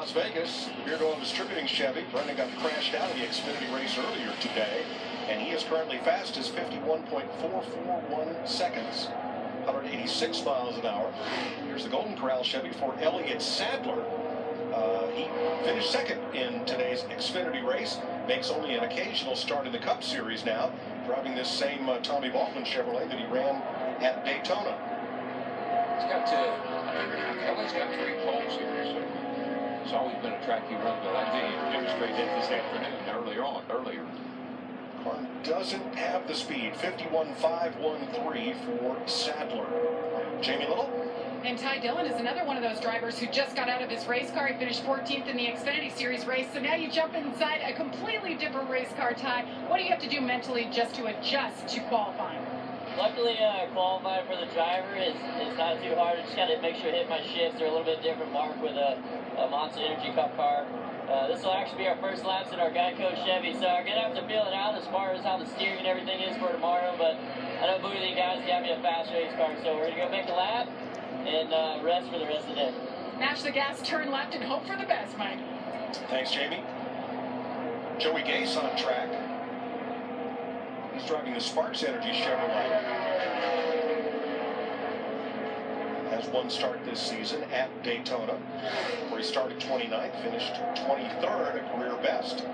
Las Vegas, the Beardo Distributing Chevy. Brendan got crashed out of the Xfinity race earlier today, and he is currently fastest 51.441 seconds, 186 miles an hour. Here's the Golden Corral Chevy for Elliott Sadler. He finished second in today's Xfinity race, makes only an occasional start in the Cup Series now, driving this same Tommy Baldwin Chevrolet that he ran at Daytona. Kelly's got 3 poles here, so it's always been a track he runs, but I think he demonstrated that this afternoon, earlier. Car doesn't have the speed, 51.513 for Sadler. Jamie Little? And Ty Dillon is another one of those drivers who just got out of his race car. He finished 14th in the Xfinity Series race. So now you jump inside a completely different race car, Ty. What do you have to do mentally just to adjust to qualifying? Luckily, qualifying for the driver is not too hard. I just got to make sure I hit my shifts. They're a little bit different mark with a Monster Energy Cup car. This will actually be our first laps in our Geico Chevy, so I'm going to have to feel it out as far as how the steering and everything is for tomorrow. But I know both of you guys got me a fast race car, so we're going to go make a lap and rest for the rest of the day. Match the gas, turn left, and hope for the best, Mike. Thanks, Jamie. Joey Gase on track. He's driving the Sparks Energy Chevrolet. Has one start this season at Daytona, where he started 29th, finished 23rd, a career best.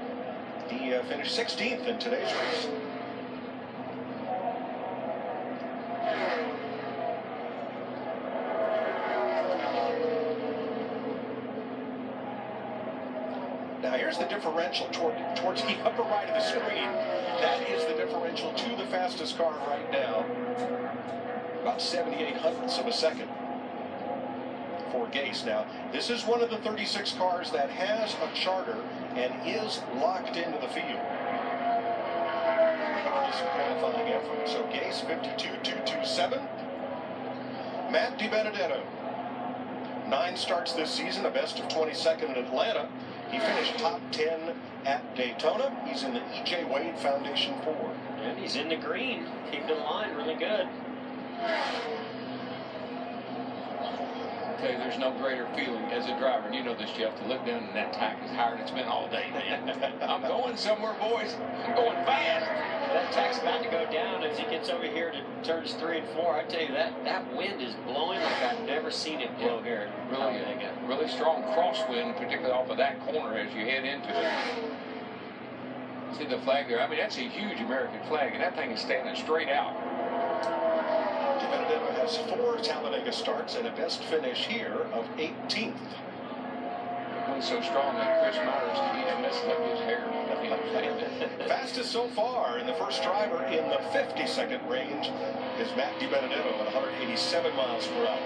He finished 16th in today's race. Now here's the differential towards the upper right of the screen. That is the differential to the fastest car right now. About 78/100ths of a second for Gase. Now, this is one of the 36 cars that has a charter and is locked into the field. This qualifying effort. So Gase 52.227. Matt DiBenedetto. 9 starts this season, a best of 22nd in Atlanta. He finished top 10 at Daytona. He's in the E.J. Wade Foundation 4. And he's in the green. Keeping the line really good. I tell you, there's no greater feeling as a driver, and you know this, Jeff, to look down and that tack is higher than it's been all day, man. I'm going somewhere, boys. I'm going fast. That tack's about to go down as he gets over here to turns 3 and 4. I tell you, that wind is blowing like I've never seen it blow here. Really strong crosswind, particularly off of that corner as you head into it. See the flag there? I mean, that's a huge American flag, and that thing is standing straight out. DiBenedetto has 4 Talladega starts and a best finish here of 18th. Wind's so strong that Chris Myers messes up his hair. Fastest so far, and the first driver in the 50-second range is Matt DiBenedetto at 187 miles per hour.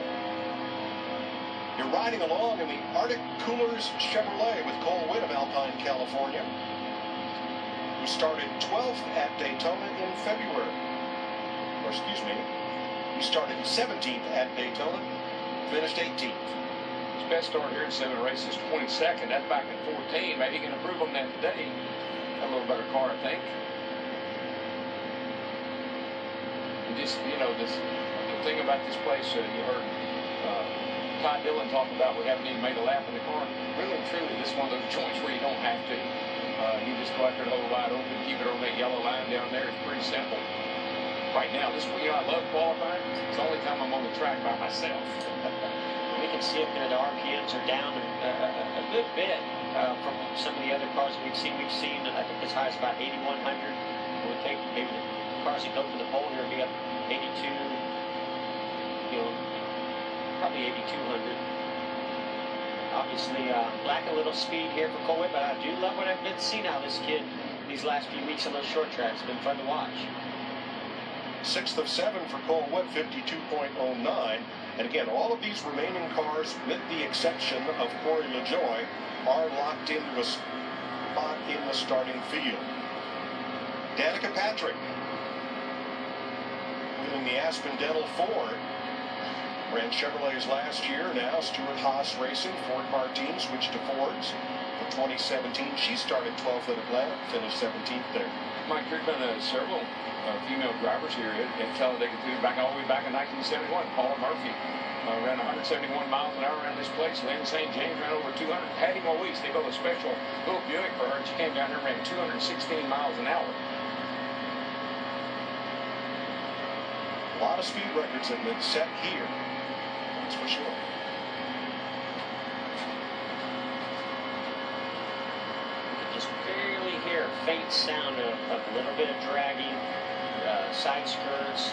You're riding along in the Arctic Coolers Chevrolet with Cole Witt of Alpine, California, who started 12th at Daytona in February. Or excuse me, he started 17th at Daytona, finished 18th. His best start here in 7 races, 22nd. That's back in 14. Maybe he can improve on that today. A little better car, I think. And just, you know, the thing about this place, you heard Ty Dillon talk about we haven't even made a lap in the car. Really and truly, this is one of those joints where you don't have to. You just go out there and hold wide open, keep it on that yellow line down there. It's pretty simple. Right now, this one, you know, I love qualifying. It's the only time I'm on the track by myself. We can see up there the RPMs are down a good bit from some of the other cars that we've seen. I think as high as about 8,100. It would take maybe the cars that go to the pole here will be up 82, you know, probably 8,200. Obviously, lacking a little speed here for Cole Witt, but I do love what I've been seeing out of this kid these last few weeks on those short tracks. It's been fun to watch. 6th of 7 for Cole Witt, 52.09. And again, all of these remaining cars, with the exception of Corey LaJoie, are locked into a spot in the starting field. Danica Patrick, wheeling the Aspen Dental Ford. Ran Chevrolets last year. Now Stuart Haas Racing, Ford-car team, switched to Fords. For 2017, she started 12th at Atlanta, finished 17th there. Mike, there's been several female drivers here at Talladega, all the way back in 1971. Paula Murphy ran 171 miles an hour around this place. Lynn St. James ran over 200. Patty Moise, they built a special little Buick for her, and she came down here and ran 216 miles an hour. A lot of speed records have been set here, that's for sure. Just barely hear a faint sound of a little bit of dragging, side skirts,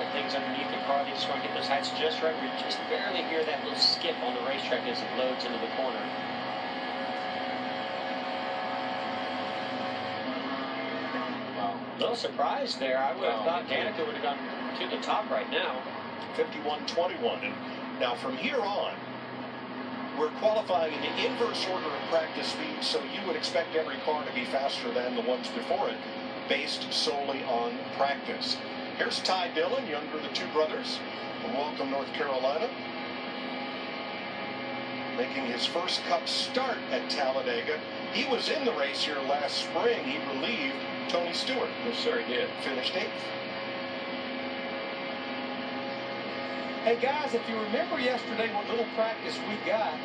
and things underneath the car. They just want to get those heights just right. We just barely hear that little skip on the racetrack as it loads into the corner. Wow. A little surprised there. I would have thought Danica would have gone to the top right now. 51.21. And now from here on, we're qualifying in the inverse order of practice speed, so you would expect every car to be faster than the ones before it, based solely on practice. Here's Ty Dillon, younger of the two brothers from Welcome, North Carolina, making his first Cup start at Talladega. He was in the race here last spring. He relieved Tony Stewart. Yes, sir, he did. Finished 8th. Hey guys, if you remember yesterday what little practice we got,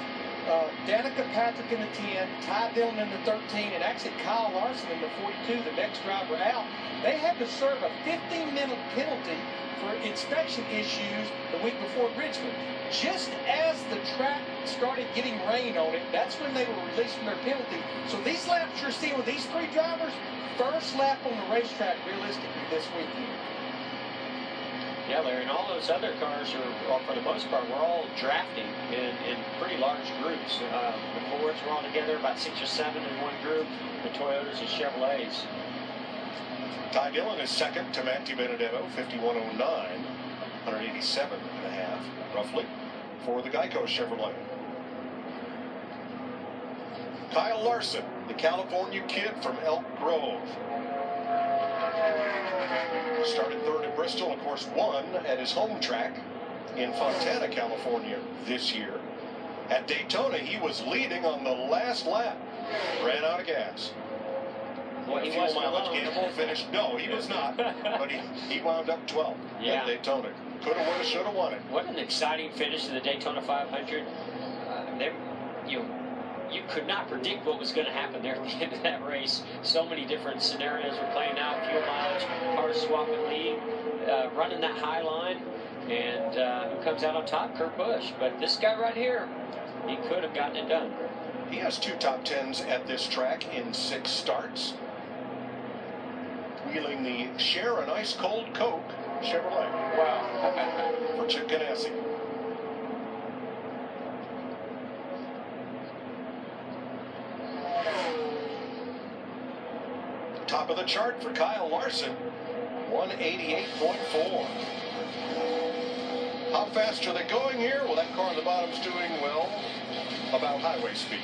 Danica Patrick in the 10, Ty Dillon in the 13, and actually Kyle Larson in the 42, the next driver out, they had to serve a 15-minute penalty for inspection issues the week before Richmond. Just as the track started getting rain on it, that's when they were releasing their penalty. So these laps you're seeing with these three drivers, first lap on the racetrack realistically this weekend. Yeah, Larry, and all those other cars are, for the most part, we're all drafting in pretty large groups. The Fords were all together, about 6 or 7 in one group. The Toyotas and Chevrolets. Ty Dillon is second to Manti Benedetto, 51.09, 187.5, roughly, for the Geico Chevrolet. Kyle Larson, the California kid from Elk Grove. Started third at Bristol, of course, won at his home track in Fontana, California this year. At Daytona, he was leading on the last lap. Ran out of gas. Well, he fuel wasn't mileage alone. gamble finished. No, he was not. But he wound up 12th at Daytona. Could have won it, should have won it. What an exciting finish to the Daytona 500. You could not predict what was going to happen there at the end of that race. So many different scenarios were playing out. Fuel mileage, cars swapping lead, running that high line. And who comes out on top? Kurt Busch. But this guy right here, he could have gotten it done. He has 2 top 10s at this track in 6 starts. Wheeling the Share an Ice Cold Coke Chevrolet. Wow. For Chip Ganassi. Top of the chart for Kyle Larson, 188.4. How fast are they going here? Well, that car on the bottom's doing well, about highway speed.